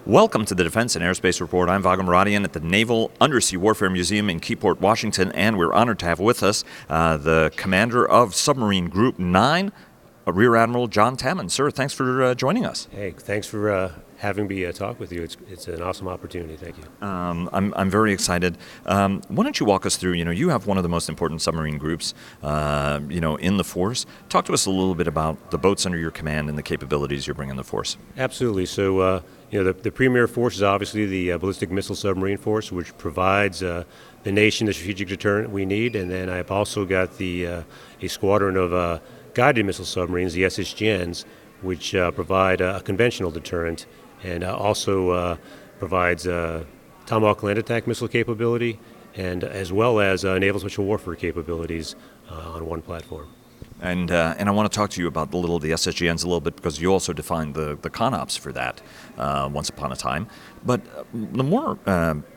Welcome to the Defense and Aerospace Report. I'm Vago Muradian at the Naval Undersea Warfare Museum in Keyport, Washington, and we're honored to have with us the commander of Submarine Group 9, Rear Admiral John Tammen. Sir, thanks for joining us. Hey, thanks for having me talk with you. It's an awesome opportunity. Thank you. I'm very excited. Why don't you walk us through? You have one of the most important submarine groups, in the force. Talk to us a little bit about the boats under your command and the capabilities you're bringing the force. Absolutely. So, the premier force is obviously the Ballistic Missile Submarine Force, which provides the nation the strategic deterrent we need. And then I've also got a squadron of guided missile submarines, the SSGNs, which provide a conventional deterrent, and also provides Tomahawk land attack missile capability, and as well as naval special warfare capabilities on one platform. And I want to talk to you about the SSGNs a little bit, because you also defined the CONOPS for that once upon a time. But the more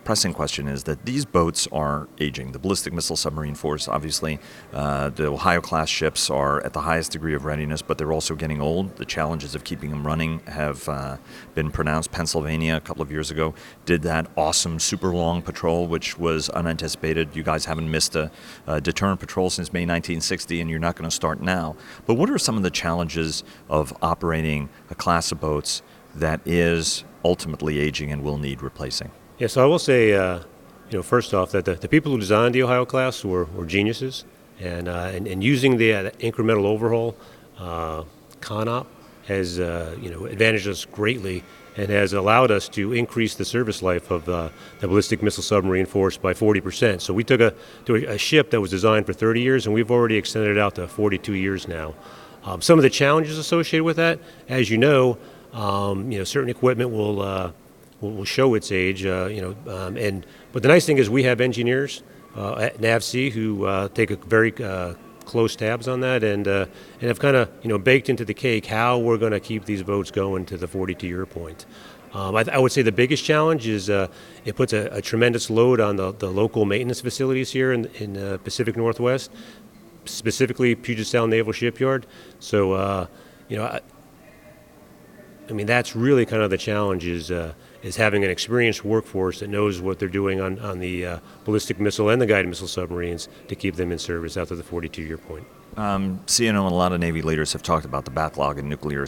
pressing question is that these boats are aging. The Ballistic Missile Submarine Force, obviously, the Ohio-class ships are at the highest degree of readiness, but they're also getting old. The challenges of keeping them running have been pronounced. Pennsylvania, a couple of years ago, did that awesome super long patrol, which was unanticipated. You guys haven't missed a deterrent patrol since May 1960, and you're not going to start now. But what are some of the challenges of operating a class of boats that is ultimately aging and will need replacing? Yeah, so I will say, first off, that the people who designed the Ohio class were geniuses, and using the incremental overhaul CONOP has advantaged us greatly, and has allowed us to increase the service life of the Ballistic Missile Submarine Force by 40%. So we took a ship that was designed for 30 years, and we've already extended it out to 42 years now. Some of the challenges associated with that, as you know, certain equipment will show its age, but the nice thing is we have engineers at NAVSEA who take a very close tabs on that, and have kind of baked into the cake how we're going to keep these boats going to the 42-year point. I would say the biggest challenge is it puts a tremendous load on the local maintenance facilities here in the Pacific Northwest, specifically Puget Sound Naval Shipyard. So, that's really kind of the challenge is having an experienced workforce that knows what they're doing on the ballistic missile and the guided missile submarines to keep them in service out to the 42-year point. CNO and a lot of Navy leaders have talked about the backlog in nuclear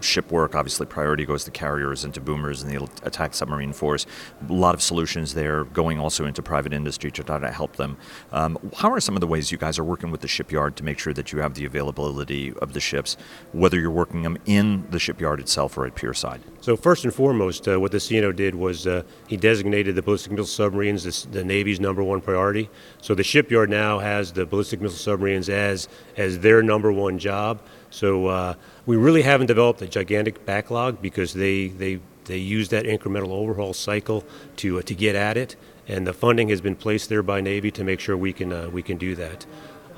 ship work. Obviously, priority goes to carriers and to boomers and the attack submarine force. A lot of solutions there going also into private industry to try to help them. How are some of the ways you guys are working with the shipyard to make sure that you have the availability of the ships, whether you're working them in the shipyard itself or at pier side? So first and foremost, what the CNO did was he designated the ballistic missile submarines as the Navy's #1 priority. So the shipyard now has the ballistic missile submarines as their #1 job. So we really haven't developed a gigantic backlog because they use that incremental overhaul cycle to get at it, and the funding has been placed there by Navy to make sure we can do that.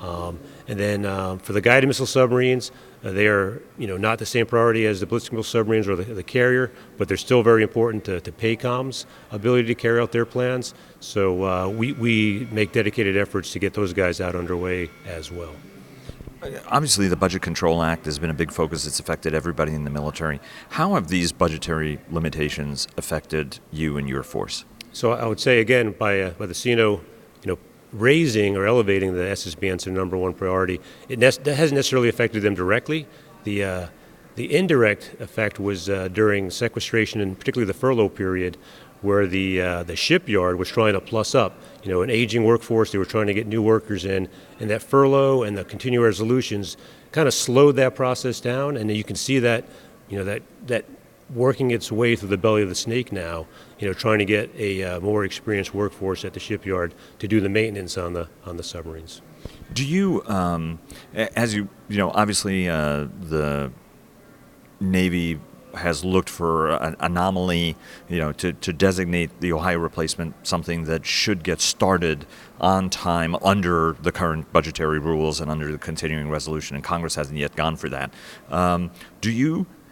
And then for the guided missile submarines, they are not the same priority as the ballistic missile submarines or the carrier, but they're still very important to PACOM's ability to carry out their plans. So we make dedicated efforts to get those guys out underway as well. Obviously, the Budget Control Act has been a big focus. It's affected everybody in the military. How have these budgetary limitations affected you and your force? So I would say, again, by the CNO, raising or elevating the SSBN to #1 priority, that hasn't necessarily affected them directly. The indirect effect was during sequestration, and particularly the furlough period, where the shipyard was trying to plus up, an aging workforce. They were trying to get new workers in, and that furlough and the continuing resolutions kind of slowed that process down. And you can see that, that working its way through the belly of the snake now, trying to get a more experienced workforce at the shipyard to do the maintenance on the submarines. Do you, obviously the Navy has looked for an anomaly, to designate the Ohio replacement something that should get started on time under the current budgetary rules and under the continuing resolution, and Congress hasn't yet gone for that.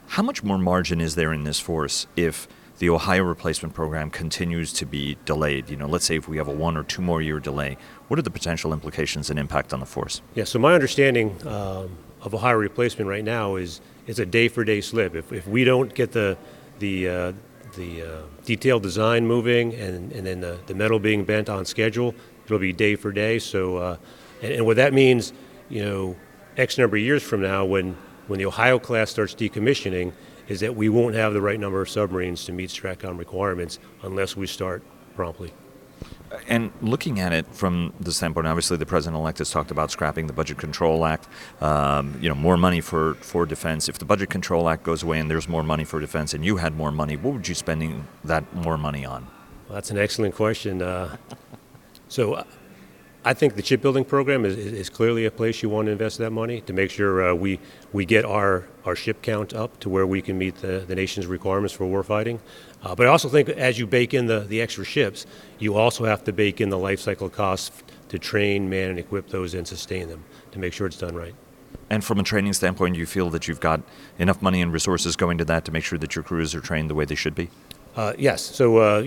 How much more margin is there in this force if the Ohio replacement program continues to be delayed? Let's say if we have a 1 or 2 more year delay, what are the potential implications and impact on the force? Yeah, so my understanding of Ohio replacement right now is a day-for-day slip. If we don't get the the detailed design moving, and then the metal being bent on schedule. It'll be day for day. So, and what that means, X number of years from now, when the Ohio class starts decommissioning, is that we won't have the right number of submarines to meet STRATCOM requirements unless we start promptly. And looking at it from the standpoint, obviously the president-elect has talked about scrapping the Budget Control Act, more money for defense. If the Budget Control Act goes away and there's more money for defense and you had more money, what would you spending that more money on? Well, that's an excellent question. So I think the shipbuilding program is clearly a place you want to invest that money to make sure we get our ship count up to where we can meet the nation's requirements for warfighting. But I also think as you bake in the extra ships, you also have to bake in the life cycle costs to train, man, and equip those and sustain them to make sure it's done right. And from a training standpoint, you feel that you've got enough money and resources going to that to make sure that your crews are trained the way they should be? Yes. So,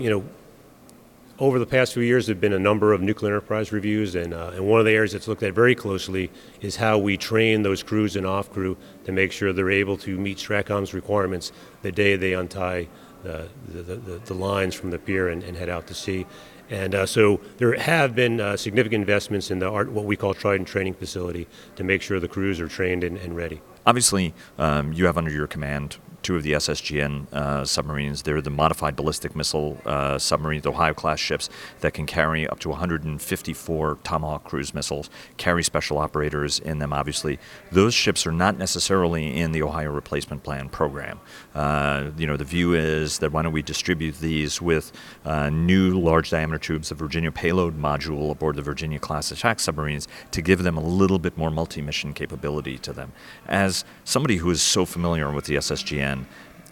over the past few years, there have been a number of nuclear enterprise reviews, and one of the areas that's looked at very closely is how we train those crews and off crew to make sure they're able to meet STRATCOM's requirements the day they untie the lines from the pier and head out to sea. And so there have been significant investments in what we call Trident Training Facility to make sure the crews are trained and ready. Obviously, you have under your command two of the SSGN submarines. They're the modified ballistic missile submarines, the Ohio-class ships that can carry up to 154 Tomahawk cruise missiles, carry special operators in them, obviously. Those ships are not necessarily in the Ohio Replacement Plan program. The view is that why don't we distribute these with new large-diameter tubes, the Virginia payload module aboard the Virginia-class attack submarines, to give them a little bit more multi-mission capability to them. As somebody who is so familiar with the SSGN,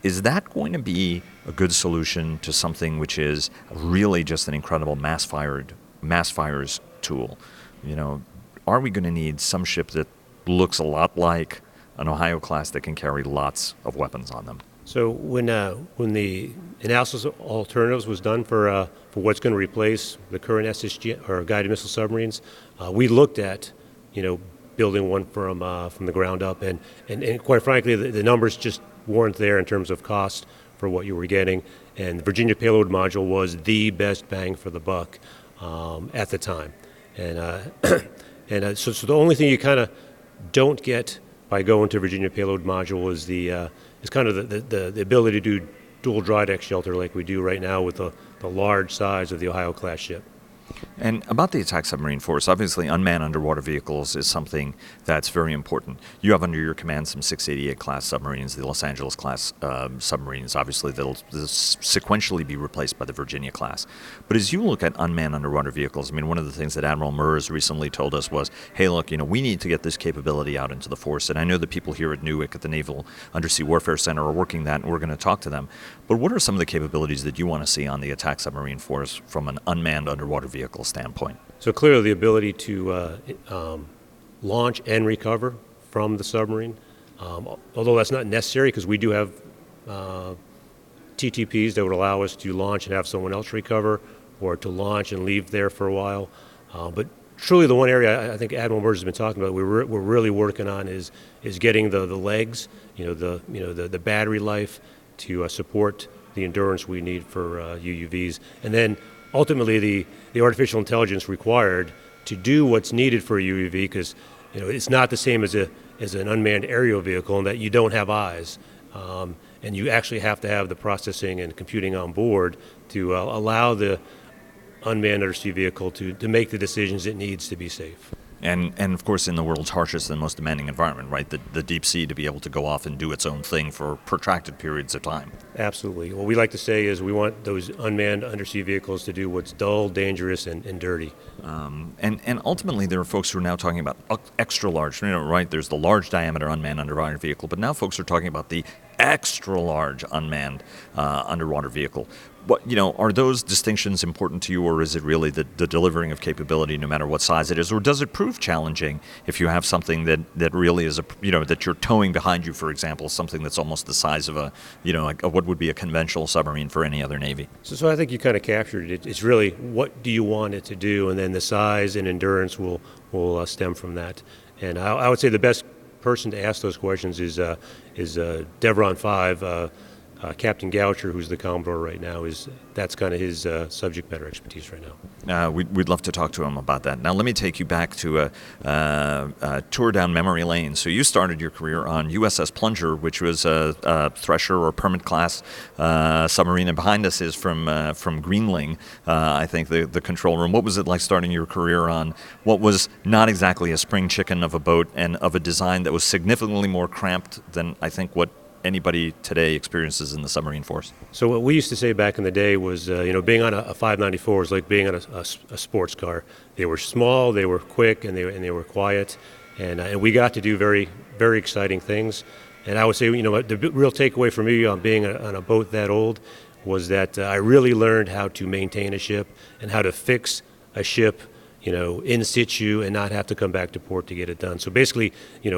is that going to be a good solution to something which is really just an incredible mass fires tool? Are we going to need some ship that looks a lot like an Ohio class that can carry lots of weapons on them? So when the analysis of alternatives was done for what's going to replace the current SSG or guided missile submarines, we looked at building one from the ground up, and quite frankly, the numbers just weren't there in terms of cost for what you were getting, and the Virginia payload module was the best bang for the buck at the time, and so the only thing you kind of don't get by going to Virginia payload module is the ability to do dual dry deck shelter like we do right now with the large size of the Ohio class ship. And about the attack submarine force, obviously unmanned underwater vehicles is something that's very important. You have under your command some 688 class submarines, the Los Angeles class submarines. Obviously, they'll sequentially be replaced by the Virginia class. But as you look at unmanned underwater vehicles, one of the things that Admiral Murs recently told us was, hey, look, we need to get this capability out into the force. And I know the people here at Newark at the Naval Undersea Warfare Center are working that, and we're going to talk to them. But what are some of the capabilities that you want to see on the attack submarine force from an unmanned underwater vehicle standpoint? So clearly the ability to launch and recover from the submarine, although that's not necessary because we do have TTPs that would allow us to launch and have someone else recover, or to launch and leave there for a while. But truly the one area I think Admiral Murs has been talking about, we're really working on is getting the legs, the battery life to support the endurance we need for UUVs, and then ultimately the artificial intelligence required to do what's needed for a UUV, because it's not the same as an unmanned aerial vehicle in that you don't have eyes, and you actually have to have the processing and computing on board to allow the unmanned undersea vehicle to make the decisions it needs to be safe. And of course, in the world's harshest and most demanding environment, right? The deep sea to be able to go off and do its own thing for protracted periods of time. Absolutely. What we like to say is we want those unmanned undersea vehicles to do what's dull, dangerous, and dirty. And ultimately, there are folks who are now talking about extra large, right? There's the large diameter unmanned underwater vehicle, but now folks are talking about the extra large unmanned underwater vehicle. What, are those distinctions important to you, or is it really the delivering of capability no matter what size it is, or does it prove challenging if you have something that really is that you're towing behind you, for example, something that's almost the size of like what would be a conventional submarine for any other Navy? So I think you kind of captured it. It's really what do you want it to do, and then the size and endurance will stem from that. And I would say the best person to ask those questions is Devron 5. Captain Goucher, who's the Commodore right now, that's kind of his subject matter expertise right now. We'd love to talk to him about that. Now, let me take you back to a tour down memory lane. So you started your career on USS Plunger, which was a Thresher or Permit class submarine, and behind us is from Greenling, I think, the control room. What was it like starting your career on what was not exactly a spring chicken of a boat and of a design that was significantly more cramped than I think what anybody today experiences in the submarine force? So what we used to say back in the day was, being on a 594 was like being on a sports car. They were small, they were quick, and they were quiet, and we got to do very, very exciting things. And I would say, the real takeaway for me on being on a boat that old was that I really learned how to maintain a ship and how to fix a ship, in situ and not have to come back to port to get it done. So basically,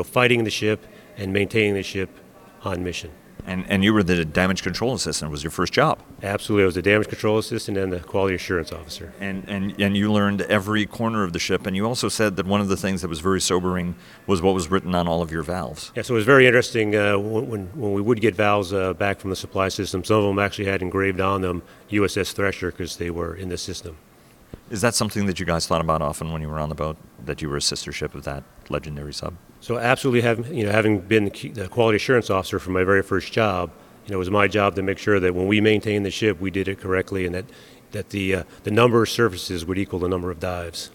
fighting the ship and maintaining the ship on mission. And you were the damage control assistant. Was your first job? Absolutely. I was the damage control assistant and the quality assurance officer. And you learned every corner of the ship. And you also said that one of the things that was very sobering was what was written on all of your valves. Yeah, so it was very interesting when we would get valves back from the supply system. Some of them actually had engraved on them USS Thresher because they were in the system. Is that something that you guys thought about often when you were on the boat, that you were a sister ship of that legendary sub? So absolutely, having been the quality assurance officer for my very first job, it was my job to make sure that when we maintained the ship, we did it correctly, and that the number of surfaces would equal the number of dives.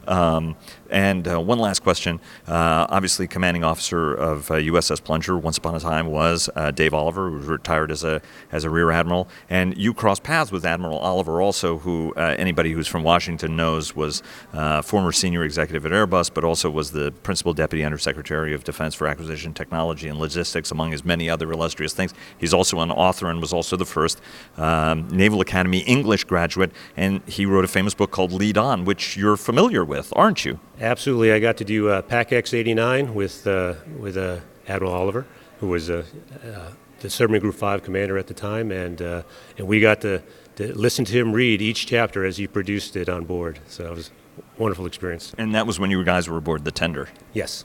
And one last question. Obviously, commanding officer of USS Plunger once upon a time was Dave Oliver, who was retired as a rear admiral. And you crossed paths with Admiral Oliver also, who anybody who's from Washington knows was former senior executive at Airbus, but also was the principal deputy undersecretary of Defense for Acquisition Technology and Logistics, among his many other illustrious things. He's also an author and was also the first Naval Academy English graduate, and he wrote a famous book called Lead On, which you're familiar with, aren't you? Absolutely. I got to do PAC-X 89 with Admiral Oliver, who was the Submarine Group 5 commander at the time, and we got to listen to him read each chapter as he produced it on board. So it was a wonderful experience. And that was when you guys were aboard the tender? Yes.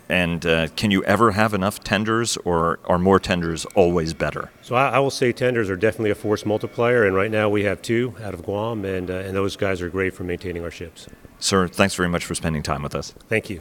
And can you ever have enough tenders, or are more tenders always better? So I will say tenders are definitely a force multiplier, and right now we have 2 out of Guam, and those guys are great for maintaining our ships. Sir, thanks very much for spending time with us. Thank you.